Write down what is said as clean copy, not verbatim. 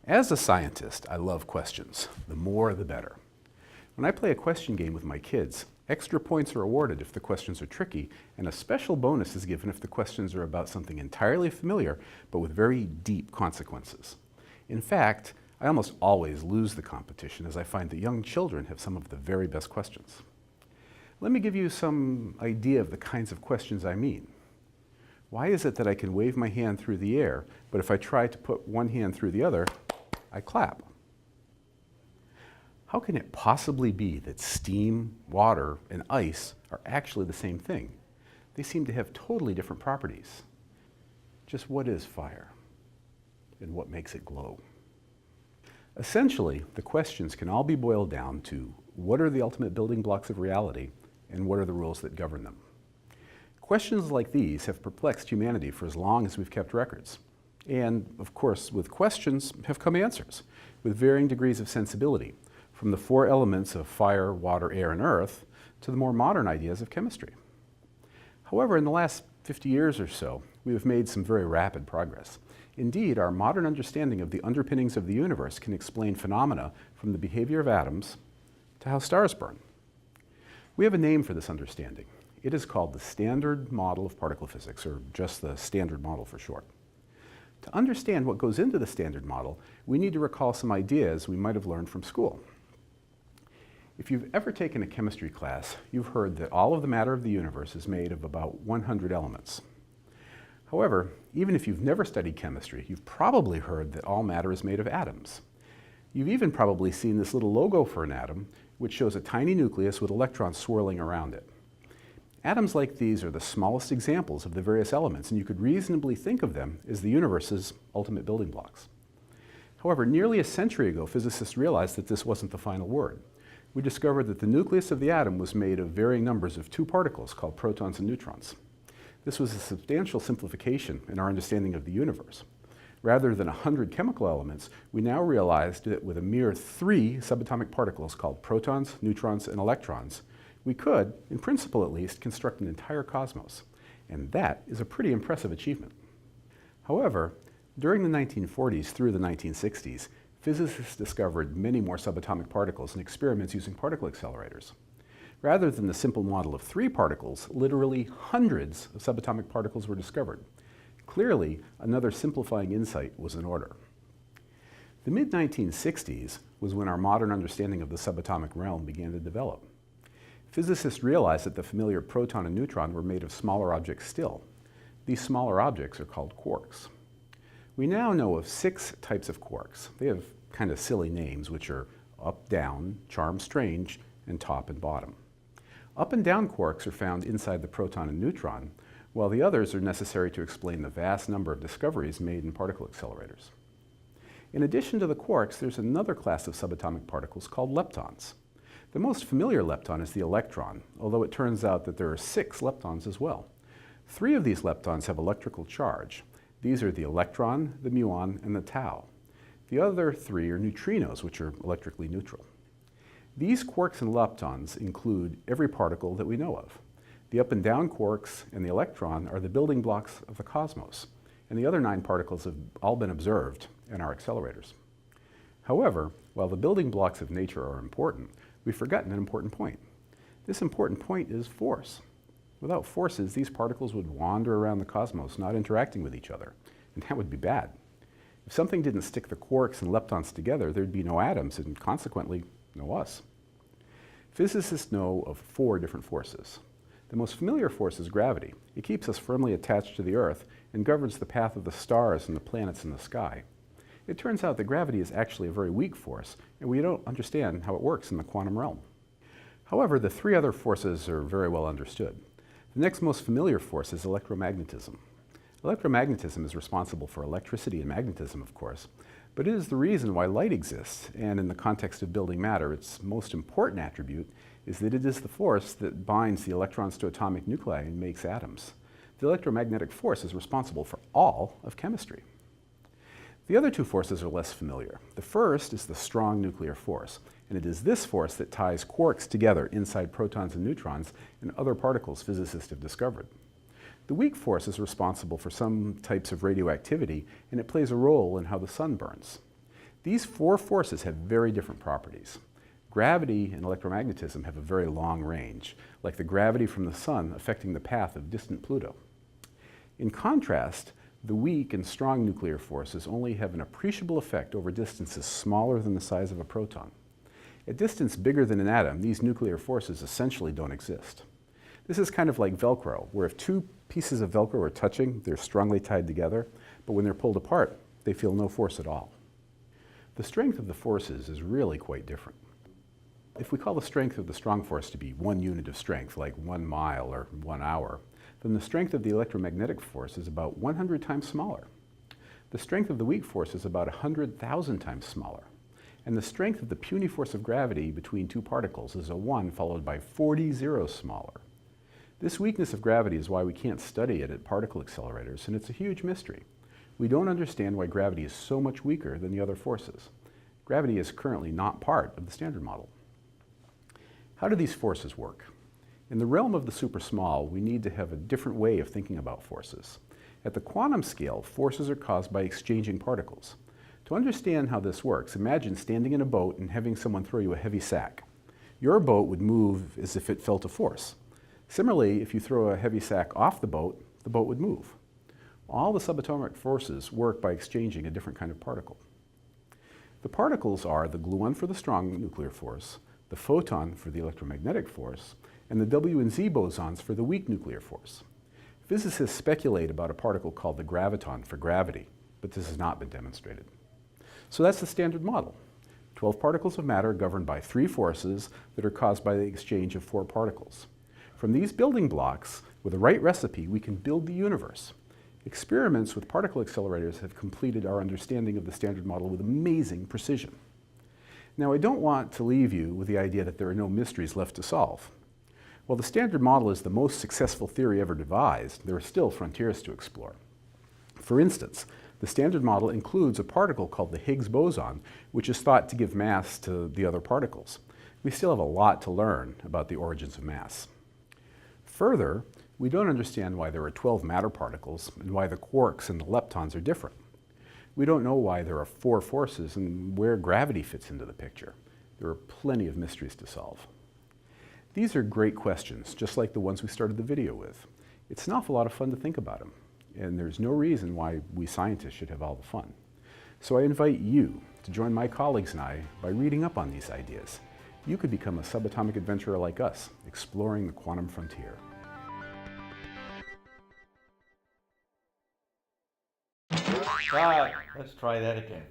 As a scientist, I love questions. The more, the better. When I play a question game with my kids, extra points are awarded if the questions are tricky, and a special bonus is given if the questions are about something entirely familiar, but with very deep consequences. In fact, I almost always lose the competition, as I find that young children have some of the very best questions. Let me give you some idea of the kinds of questions I mean. Why is it that I can wave my hand through the air, but if I try to put one hand through the other, I clap? How can it possibly be that steam, water, and ice are actually the same thing? They seem to have totally different properties. Just what is fire? And what makes it glow? Essentially, the questions can all be boiled down to what are the ultimate building blocks of reality and what are the rules that govern them? Questions like these have perplexed humanity for as long as we've kept records. And, of course, with questions have come answers, with varying degrees of sensibility, from the four elements of fire, water, air, and earth, to the more modern ideas of chemistry. However, in the last 50 years or so, we have made some very rapid progress. Indeed, our modern understanding of the underpinnings of the universe can explain phenomena from the behavior of atoms to how stars burn. We have a name for this understanding. It is called the Standard Model of Particle Physics, or just the Standard Model for short. To understand what goes into the Standard Model, we need to recall some ideas we might have learned from school. If you've ever taken a chemistry class, you've heard that all of the matter of the universe is made of about 100 elements. However, even if you've never studied chemistry, you've probably heard that all matter is made of atoms. You've even probably seen this little logo for an atom, which shows a tiny nucleus with electrons swirling around it. Atoms like these are the smallest examples of the various elements, and you could reasonably think of them as the universe's ultimate building blocks. However, nearly a century ago, physicists realized that this wasn't the final word. We discovered that the nucleus of the atom was made of varying numbers of two particles called protons and neutrons. This was a substantial simplification in our understanding of the universe. Rather than 100 chemical elements, we now realized that with a mere 3 subatomic particles called protons, neutrons, and electrons, we could, in principle at least, construct an entire cosmos. And that is a pretty impressive achievement. However, during the 1940s through the 1960s, physicists discovered many more subatomic particles in experiments using particle accelerators. Rather than the simple model of 3 particles, literally hundreds of subatomic particles were discovered. Clearly, another simplifying insight was in order. The mid-1960s was when our modern understanding of the subatomic realm began to develop. Physicists realized that the familiar proton and neutron were made of smaller objects still. These smaller objects are called quarks. We now know of 6 types of quarks. They have kind of silly names, which are up, down, charm, strange, and top and bottom. Up and down quarks are found inside the proton and neutron, while the others are necessary to explain the vast number of discoveries made in particle accelerators. In addition to the quarks, there's another class of subatomic particles called leptons. The most familiar lepton is the electron, although it turns out that there are 6 leptons as well. 3 of these leptons have electrical charge. These are the electron, the muon, and the tau. The other 3 are neutrinos, which are electrically neutral. These quarks and leptons include every particle that we know of. The up and down quarks and the electron are the building blocks of the cosmos, and the other 9 particles have all been observed in our accelerators. However, while the building blocks of nature are important, we've forgotten an important point. This important point is force. Without forces, these particles would wander around the cosmos, not interacting with each other, and that would be bad. If something didn't stick the quarks and leptons together, there'd be no atoms, and consequently, no us. Physicists know of 4 different forces. The most familiar force is gravity. It keeps us firmly attached to the Earth and governs the path of the stars and the planets in the sky. It turns out that gravity is actually a very weak force, and we don't understand how it works in the quantum realm. However, the 3 other forces are very well understood. The next most familiar force is electromagnetism. Electromagnetism is responsible for electricity and magnetism, of course, but it is the reason why light exists, and in the context of building matter, its most important attribute is that it is the force that binds the electrons to atomic nuclei and makes atoms. The electromagnetic force is responsible for all of chemistry. The other 2 forces are less familiar. The first is the strong nuclear force, and it is this force that ties quarks together inside protons and neutrons and other particles physicists have discovered. The weak force is responsible for some types of radioactivity, and it plays a role in how the sun burns. These four forces have very different properties. Gravity and electromagnetism have a very long range, like the gravity from the sun affecting the path of distant Pluto. In contrast, the weak and strong nuclear forces only have an appreciable effect over distances smaller than the size of a proton. At distance bigger than an atom, these nuclear forces essentially don't exist. This is kind of like Velcro, where if two pieces of Velcro are touching, they're strongly tied together, but when they're pulled apart, they feel no force at all. The strength of the forces is really quite different. If we call the strength of the strong force to be 1 unit of strength, like 1 mile or 1 hour, then the strength of the electromagnetic force is about 100 times smaller. The strength of the weak force is about 100,000 times smaller. And the strength of the puny force of gravity between two particles is a 1 followed by 40 zeros smaller. This weakness of gravity is why we can't study it at particle accelerators, and it's a huge mystery. We don't understand why gravity is so much weaker than the other forces. Gravity is currently not part of the Standard Model. How do these forces work? In the realm of the super small, we need to have a different way of thinking about forces. At the quantum scale, forces are caused by exchanging particles. To understand how this works, imagine standing in a boat and having someone throw you a heavy sack. Your boat would move as if it felt a force. Similarly, if you throw a heavy sack off the boat would move. All the subatomic forces work by exchanging a different kind of particle. The particles are the gluon for the strong nuclear force, the photon for the electromagnetic force, and the W and Z bosons for the weak nuclear force. Physicists speculate about a particle called the graviton for gravity, but this has not been demonstrated. So that's the Standard Model. 12 particles of matter governed by 3 forces that are caused by the exchange of 4 particles. From these building blocks, with the right recipe, we can build the universe. Experiments with particle accelerators have completed our understanding of the Standard Model with amazing precision. Now, I don't want to leave you with the idea that there are no mysteries left to solve. While the Standard Model is the most successful theory ever devised, there are still frontiers to explore. For instance, the Standard Model includes a particle called the Higgs boson, which is thought to give mass to the other particles. We still have a lot to learn about the origins of mass. Further, we don't understand why there are 12 matter particles and why the quarks and the leptons are different. We don't know why there are 4 forces and where gravity fits into the picture. There are plenty of mysteries to solve. These are great questions, just like the ones we started the video with. It's an awful lot of fun to think about them, and there's no reason why we scientists should have all the fun. So I invite you to join my colleagues and I by reading up on these ideas. You could become a subatomic adventurer like us, exploring the quantum frontier. Right, let's try that again.